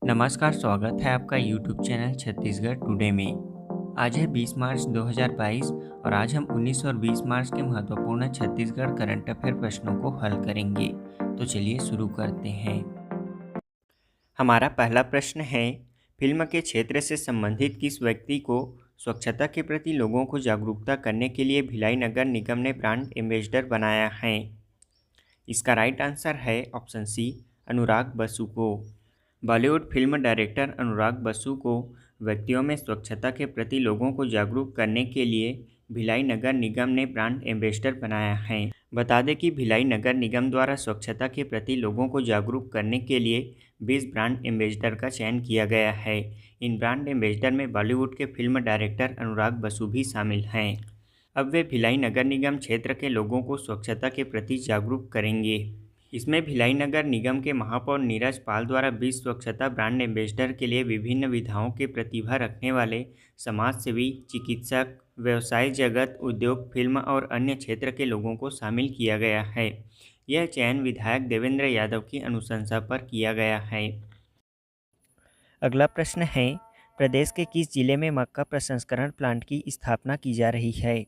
नमस्कार, स्वागत है आपका यूट्यूब चैनल छत्तीसगढ़ टुडे में। आज है 20 मार्च 2022 और आज हम 19 और 20 मार्च के महत्वपूर्ण छत्तीसगढ़ करंट अफेयर प्रश्नों को हल करेंगे। तो चलिए शुरू करते हैं। हमारा पहला प्रश्न है, फिल्म के क्षेत्र से संबंधित किस व्यक्ति को स्वच्छता के प्रति लोगों को जागरूकता करने के लिए भिलाई नगर निगम ने ब्रांड एम्बेसडर बनाया है? इसका राइट आंसर है ऑप्शन सी, अनुराग बसु को। बॉलीवुड फिल्म डायरेक्टर अनुराग बसु को व्यक्तियों में स्वच्छता के प्रति लोगों को जागरूक करने के लिए भिलाई नगर निगम ने ब्रांड एम्बेसडर बनाया है। बता दें कि भिलाई नगर निगम द्वारा स्वच्छता के प्रति लोगों को जागरूक करने के लिए 20 ब्रांड एम्बेसडर का चयन किया गया है। इन ब्रांड एम्बेसडर में बॉलीवुड के फिल्म डायरेक्टर अनुराग बसु भी शामिल हैं। अब वे भिलाई नगर निगम क्षेत्र के लोगों को स्वच्छता के प्रति जागरूक करेंगे। इसमें भिलाई नगर निगम के महापौर नीरज पाल द्वारा 20 स्वच्छता ब्रांड एम्बेसडर के लिए विभिन्न विधाओं के प्रतिभा रखने वाले समाजसेवी, चिकित्सक, व्यवसाय जगत, उद्योग, फिल्म और अन्य क्षेत्र के लोगों को शामिल किया गया है। यह चयन विधायक देवेंद्र यादव की अनुशंसा पर किया गया है। अगला प्रश्न है, प्रदेश के किस जिले में मक्का प्रसंस्करण प्लांट की स्थापना की जा रही है?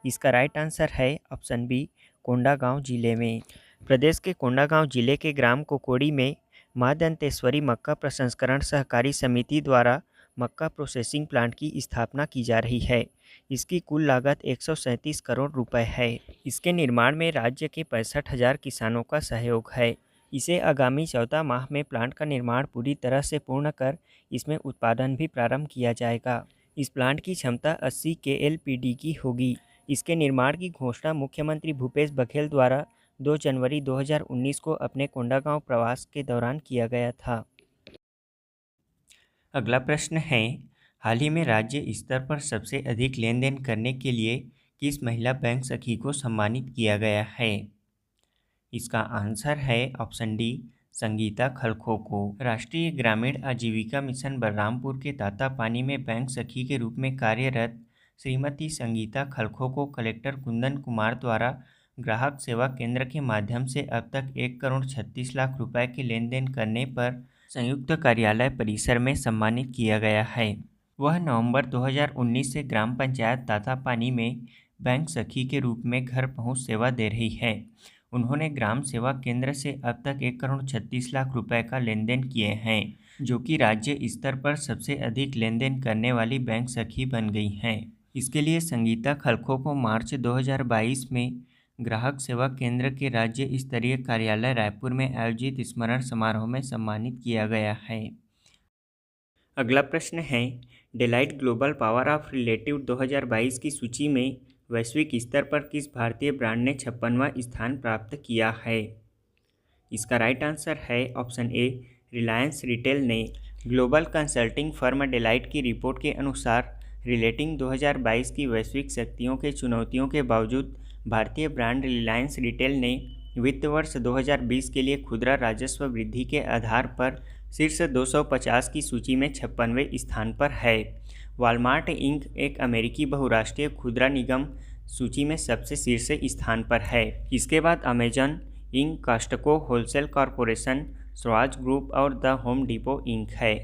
इसका राइट आंसर है ऑप्शन बी, कोंडागांव जिले में। प्रदेश के कोंडागांव जिले के ग्राम कोकोड़ी में मां दंतेश्वरी मक्का प्रसंस्करण सहकारी समिति द्वारा मक्का प्रोसेसिंग प्लांट की स्थापना की जा रही है। इसकी कुल लागत 137 करोड़ रुपए है। इसके निर्माण में राज्य के 65,000 किसानों का सहयोग है। इसे आगामी 14 माह में प्लांट का निर्माण पूरी तरह से पूर्ण कर इसमें उत्पादन भी प्रारंभ किया जाएगा। इस प्लांट की क्षमता 80 KLPD की होगी। इसके निर्माण की घोषणा मुख्यमंत्री भूपेश बघेल द्वारा 2 जनवरी 2019 को अपने कोंडागांव प्रवास के दौरान किया गया था। अगला प्रश्न है, हाल ही में राज्य स्तर पर सबसे अधिक लेन देन करने के लिए किस महिला बैंक सखी को सम्मानित किया गया है? इसका आंसर है ऑप्शन डी, संगीता खलखो को। राष्ट्रीय ग्रामीण आजीविका मिशन बलरामपुर के तातापानी में बैंक सखी के रूप में कार्यरत श्रीमती संगीता खलखो को कलेक्टर कुंदन कुमार द्वारा ग्राहक सेवा केंद्र के माध्यम से अब तक 1,36,00,000 रुपए के लेन देन करने पर संयुक्त कार्यालय परिसर में सम्मानित किया गया है। वह नवंबर 2019 से ग्राम पंचायत तातापानी में बैंक सखी के रूप में घर पहुंच सेवा दे रही है। उन्होंने ग्राम सेवा केंद्र से अब तक 1,36,00,000 रुपए का लेन देन किए हैं, जो कि राज्य स्तर पर सबसे अधिक लेन देन करने वाली बैंक सखी बन गई हैं। इसके लिए संगीता खलखो को मार्च 2022 में ग्राहक सेवा केंद्र के राज्य स्तरीय कार्यालय रायपुर में आयोजित स्मरण समारोह में सम्मानित किया गया है। अगला प्रश्न है, Deloitte global power of relative 2022 की सूची में वैश्विक स्तर पर किस भारतीय ब्रांड ने 56वां स्थान प्राप्त किया है? इसका राइट आंसर है ऑप्शन ए, रिलायंस रिटेल ने। ग्लोबल कंसल्टिंग फर्म डेलाइट की रिपोर्ट के अनुसार रिलेटिंग 2022 की वैश्विक शक्तियों के चुनौतियों के बावजूद भारतीय ब्रांड रिलायंस रिटेल ने वित्त वर्ष 2020 के लिए खुदरा राजस्व वृद्धि के आधार पर शीर्ष 250 की सूची में 56वें स्थान पर है। वॉलमार्ट इंक, एक अमेरिकी बहुराष्ट्रीय खुदरा निगम, सूची में सबसे शीर्ष स्थान पर है। इसके बाद Amazon Inc, Costco Wholesale Corporation, Schwarz group और द होम डिपो इंक है।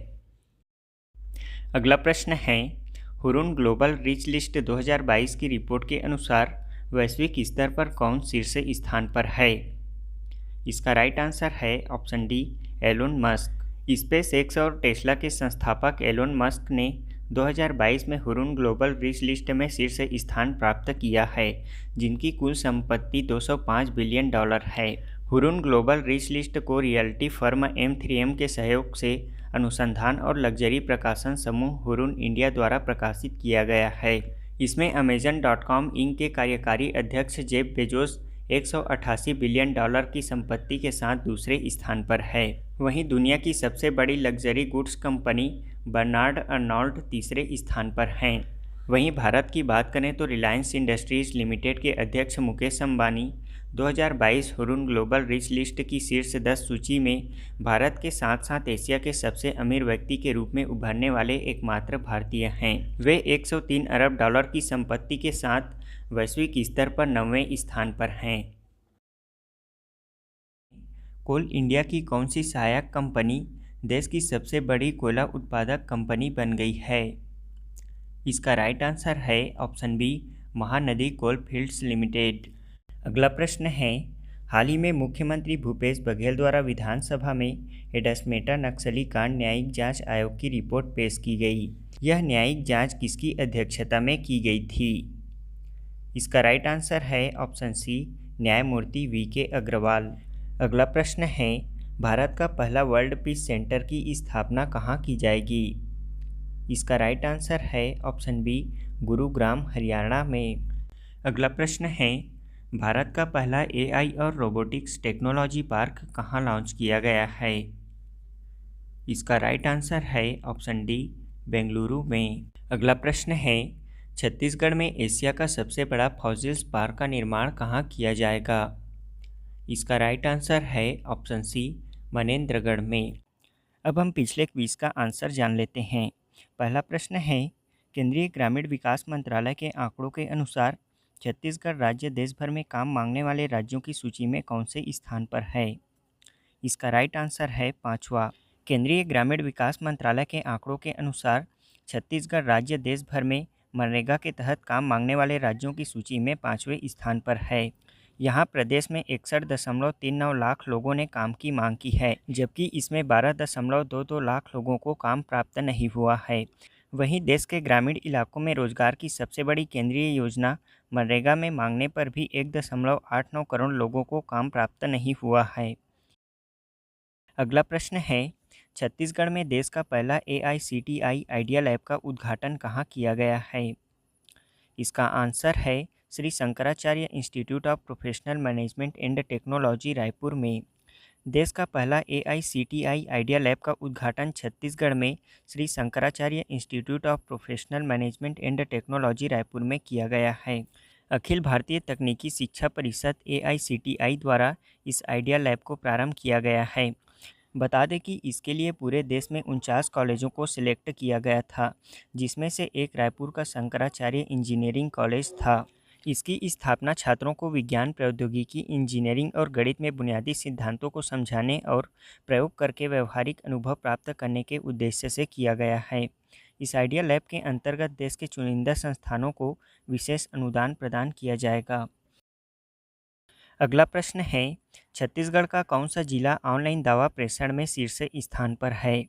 अगला प्रश्न है, हुरुन ग्लोबल रिच लिस्ट 2022 की रिपोर्ट के अनुसार वैश्विक स्तर पर कौन शीर्ष स्थान पर है? इसका राइट आंसर है option D, Elon Musk. SpaceX और टेस्ला के संस्थापक एलोन मस्क ने 2022 में हुरुन ग्लोबल रिच लिस्ट में शीर्ष स्थान प्राप्त किया है, जिनकी कुल संपत्ति $205 बिलियन है। हुरुन ग्लोबल रिच लिस्ट को रियल्टी फर्म M3M के सहयोग से अनुसंधान और लग्जरी प्रकाशन समूह हुरुन इंडिया द्वारा प्रकाशित किया गया है। इसमें अमेजन.com इंक के कार्यकारी अध्यक्ष जेफ बेजोस 188 बिलियन डॉलर की संपत्ति के साथ दूसरे स्थान पर है। वहीं दुनिया की सबसे बड़ी luxury goods company Bernard Arnault तीसरे स्थान पर हैं। वहीं भारत की बात करें तो रिलायंस इंडस्ट्रीज लिमिटेड के अध्यक्ष Mukesh Ambani 2022 Hurun global rich list की शीर्ष 10 सूची में भारत के साथ साथ एशिया के सबसे अमीर व्यक्ति के रूप में उभरने वाले एकमात्र भारतीय हैं। वे 103 अरब डॉलर की संपत्ति के साथ वैश्विक स्तर पर 9वें स्थान पर हैं। कोल इंडिया की कौन सी सहायक कंपनी देश की सबसे बड़ी कोयला उत्पादक कंपनी बन गई है? इसका राइट आंसर है ऑप्शन बी, महानदी कोल फील्ड्स लिमिटेड। अगला प्रश्न है, हाल ही में मुख्यमंत्री भूपेश बघेल द्वारा विधानसभा में एडसमेटा नक्सली कांड न्यायिक जांच आयोग की रिपोर्ट पेश की गई। यह न्यायिक जांच किसकी अध्यक्षता में की गई थी? इसका राइट आंसर है ऑप्शन सी, न्यायमूर्ति वी.के. अग्रवाल। अगला प्रश्न है, भारत का पहला वर्ल्ड पीस सेंटर की स्थापना कहाँ की जाएगी? इसका राइट आंसर है ऑप्शन बी, गुरुग्राम हरियाणा में। अगला प्रश्न है, भारत का पहला एआई और रोबोटिक्स टेक्नोलॉजी पार्क कहाँ लॉन्च किया गया है? इसका राइट आंसर है ऑप्शन डी, बेंगलुरु में। अगला प्रश्न है, छत्तीसगढ़ में एशिया का सबसे बड़ा फॉसिल्स पार्क का निर्माण कहाँ किया जाएगा? इसका राइट आंसर है ऑप्शन सी, मनेंद्रगढ़ में। अब हम पिछले क्विज का आंसर जान लेते हैं। पहला प्रश्न है, केंद्रीय ग्रामीण विकास मंत्रालय के आंकड़ों के अनुसार छत्तीसगढ़ राज्य देश भर में काम मांगने वाले राज्यों की सूची में कौन से स्थान पर है? इसका राइट आंसर है पाँचवा। केंद्रीय ग्रामीण विकास मंत्रालय के आंकड़ों के अनुसार छत्तीसगढ़ राज्य देश भर में मनरेगा के तहत काम मांगने वाले राज्यों की सूची में 5वें स्थान पर है। यहाँ प्रदेश में 61.39 लाख लोगों ने काम की मांग की है, जबकि इसमें 12.22 लाख लोगों को काम प्राप्त नहीं हुआ है। वहीं देश के ग्रामीण इलाकों में रोजगार की सबसे बड़ी केंद्रीय योजना मनरेगा में मांगने पर भी 1.89 करोड़ लोगों को काम प्राप्त नहीं हुआ है। अगला प्रश्न है, छत्तीसगढ़ में देश का पहला AICTI आइडिया लैब का उद्घाटन कहाँ किया गया है? इसका आंसर है Shri Shankaracharya institute of professional management and technology, Raipur में। देश का पहला AICTI आइडिया लैब का उद्घाटन छत्तीसगढ़ में Shri Shankaracharya institute of professional management and technology, Raipur में किया गया है। अखिल भारतीय तकनीकी शिक्षा परिषद AICTI द्वारा इस आइडिया लैब को प्रारंभ किया गया है। बता दें कि इसके लिए पूरे देश में 49 कॉलेजों को सिलेक्ट किया गया था, जिसमें से एक रायपुर का शंकराचार्य इंजीनियरिंग कॉलेज था। इसकी स्थापना छात्रों को विज्ञान, प्रौद्योगिकी, इंजीनियरिंग और गणित में बुनियादी सिद्धांतों को समझाने और प्रयोग करके व्यवहारिक अनुभव प्राप्त करने के उद्देश्य से किया गया है। इस आइडिया लैब के अंतर्गत देश के चुनिंदा संस्थानों को विशेष अनुदान प्रदान किया जाएगा। अगला प्रश्न है, छत्तीसगढ़ का कौन सा जिला ऑनलाइन दावा प्रेषण में शीर्ष स्थान पर है?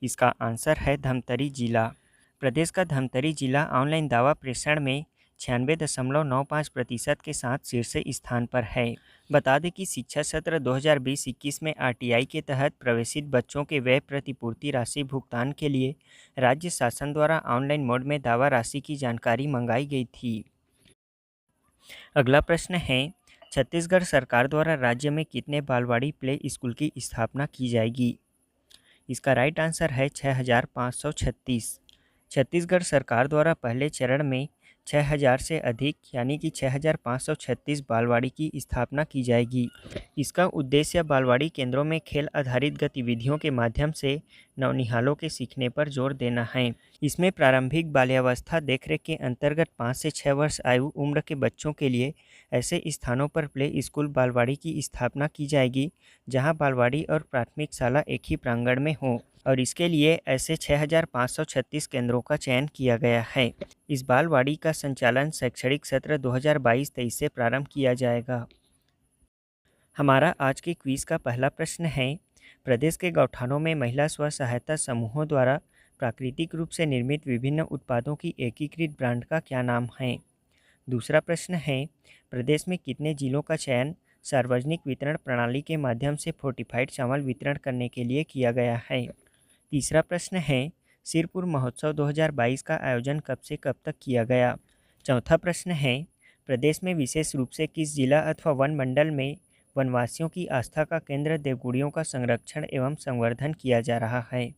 इसका आंसर है धमतरी जिला। प्रदेश का धमतरी जिला ऑनलाइन दावा प्रेषण में 96.95% के साथ शीर्ष स्थान पर है। बता दें कि शिक्षा सत्र 2020-21 में RTI के तहत प्रवेशित बच्चों के व्यय प्रतिपूर्ति राशि भुगतान के लिए राज्य शासन द्वारा ऑनलाइन मोड में दावा राशि की जानकारी मंगाई गई थी। अगला प्रश्न है, छत्तीसगढ़ सरकार द्वारा राज्य में कितने बालवाड़ी प्ले स्कूल की स्थापना की जाएगी? इसका राइट आंसर है 6536। छत्तीसगढ़ सरकार द्वारा पहले चरण में 6000 से अधिक यानी कि 6536 बालवाड़ी की स्थापना की जाएगी। इसका उद्देश्य बालवाड़ी केंद्रों में खेल आधारित गतिविधियों के माध्यम से नवनिहालों के सीखने पर जोर देना है। इसमें प्रारंभिक बाल्यावस्था देखरेख के अंतर्गत 5 से 6 वर्ष आयु उम्र के बच्चों के लिए ऐसे स्थानों पर प्ले स्कूल बालवाड़ी की स्थापना की जाएगी जहां बालवाड़ी और प्राथमिक शाला एक ही प्रांगण में हो, और इसके लिए ऐसे 6536 केंद्रों का चयन किया गया है। इस बालवाड़ी का संचालन शैक्षणिक सत्र 2022-23 से प्रारंभ किया जाएगा। हमारा आज के क्विज का पहला प्रश्न है, प्रदेश के गौठानों में महिला स्व सहायता समूहों द्वारा प्राकृतिक रूप से निर्मित विभिन्न उत्पादों की एकीकृत ब्रांड का क्या नाम है? दूसरा प्रश्न है, प्रदेश में कितने जिलों का चयन सार्वजनिक वितरण प्रणाली के माध्यम से फोर्टिफाइड चावल वितरण करने के लिए किया गया है? तीसरा प्रश्न है, सिरपुर महोत्सव 2022 का आयोजन कब से कब तक किया गया? चौथा प्रश्न है, प्रदेश में विशेष रूप से किस जिला अथवा वन मंडल में वनवासियों की आस्था का केंद्र देवगुड़ियों का संरक्षण एवं संवर्धन किया जा रहा है?